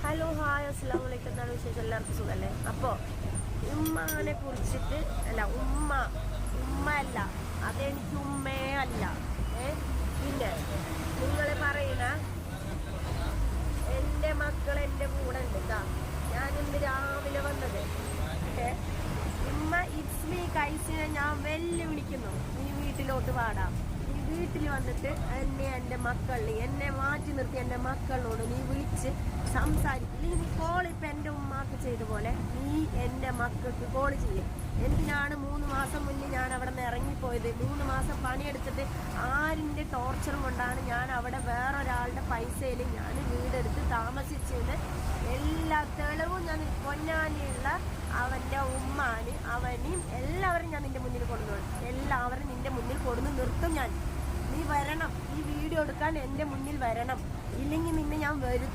Hello hi അസ്സലാമു അലൈക്കും. എന്താണ് വിശേഷം? എല്ലാവർക്കും സുഖമല്ലേ? അപ്പോൾ ഉമ്മാനെ കുറിച്ചിട്ട് അല്ല, ഉമ്മ അല്ല, അതെനിക്ക് ഉമ്മയേ അല്ല. പിന്നെ നിങ്ങൾ പറയണ എൻ്റെ മക്കൾ എൻ്റെ കൂടെ ഉണ്ട് കേട്ടോ. ഞാനിന്ന് രാവിലെ വന്നത് ഉമ്മ ഇറ്റ്സ് മീ കൈസിനെ ഞാൻ വെല്ലുവിളിക്കുന്നു. നീ വീട്ടിലോട്ട് പാടാം. നീ വീട്ടിൽ വന്നിട്ട് എൻ്റെ മക്കളിൽ എന്നെ മാറ്റി നിർത്തി എൻ്റെ മക്കളോട് നീ വിളിച്ച് സംസാരിക്കും. നീ കോൾ ഇപ്പം എൻ്റെ ഉമ്മാക്ക് ചെയ്ത പോലെ നീ എൻ്റെ മക്കൾക്ക് കോൾ ചെയ്യും. എന്തിനാണ് 3 മാസം മുന്നേ ഞാൻ അവിടെ നിന്ന് ഇറങ്ങിപ്പോയത്? 3 മാസം പണിയെടുത്തിട്ട് ആരിൻ്റെ ടോർച്ചറും കൊണ്ടാണ് ഞാൻ അവിടെ വേറൊരാളുടെ പൈസയിൽ ഞാൻ വീടെടുത്ത് താമസിച്ചത്. എല്ലാ തെളിവും ഞാൻ പൊന്നാനിയുള്ള അവൻ്റെ ഉമ്മാന് അവനെയും എല്ലാവരും ഞാൻ നിൻ്റെ മുന്നിൽ കൊണ്ടുവരും. എല്ലാവരും നിൻ്റെ മുന്നിൽ കൊടുന്ന് നിർത്തും ഞാൻ. നീ വരണം, ഈ വീഡിയോ എടുക്കാൻ എൻ്റെ മുന്നിൽ വരണം. ഇല്ലെങ്കിൽ നിന്നെ ഞാൻ വരും.